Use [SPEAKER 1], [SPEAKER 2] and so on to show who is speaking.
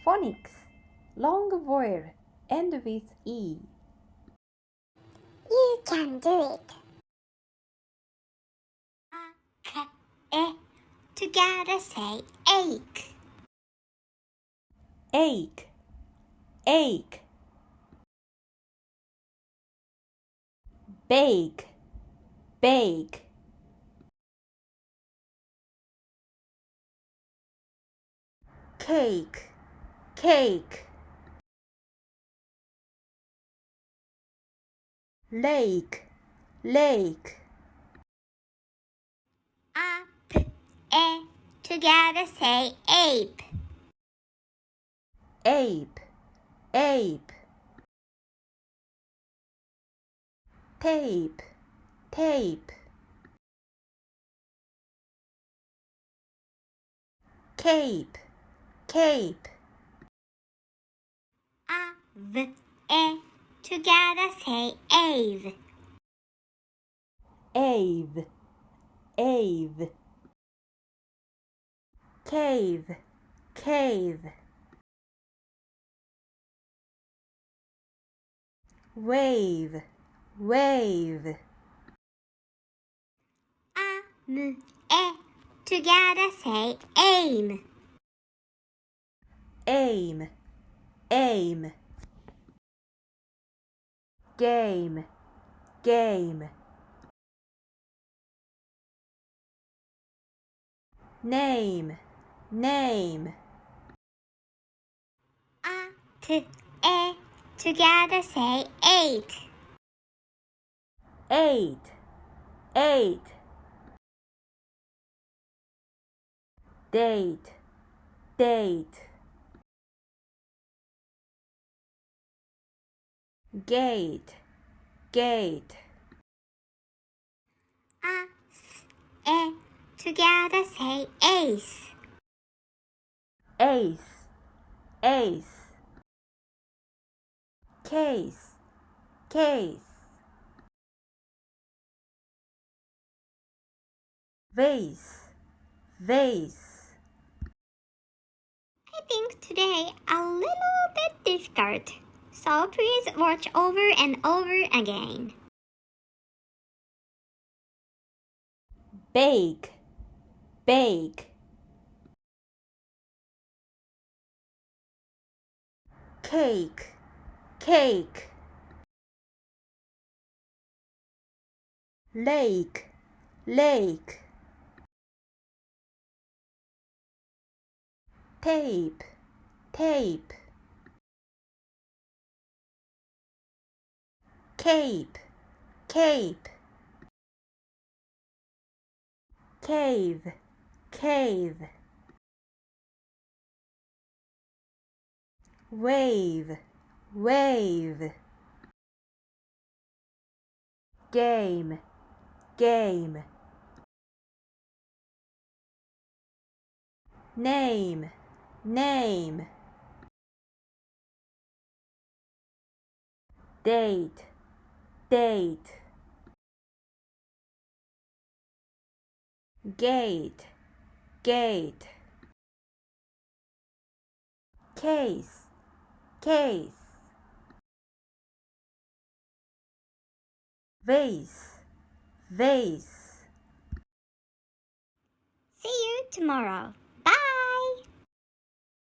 [SPEAKER 1] phonics, long vowel, end with E.
[SPEAKER 2] You can do it. Together say ache.
[SPEAKER 1] Ache, ache. Bake, bake. Cake, cake. Lake, lake.
[SPEAKER 2] Together say ape.
[SPEAKER 1] Ape, ape. Tape, tape. Cape, cape.
[SPEAKER 2] Together say ave.
[SPEAKER 1] Ave, ave. Cave, cave. Wave, wave.
[SPEAKER 2] Together say aim.
[SPEAKER 1] Aim, aim. Game, game. Name, name.
[SPEAKER 2] Together say eight.
[SPEAKER 1] Eight, eight. Date, date. Gate, gate.
[SPEAKER 2] Together say ace.
[SPEAKER 1] Ace, ace. Case, case. Vase, vase.
[SPEAKER 2] I think today a little bit difficult, so please watch over and over again.
[SPEAKER 1] Bake, bake. Cake, cake. Lake, lake. Tape, tape. Cape, cape. Cave, cave. Wave, wave. Game, game. Name, name. Date, date. Gate, gate. Case, case. Vase, vase.
[SPEAKER 2] See you tomorrow.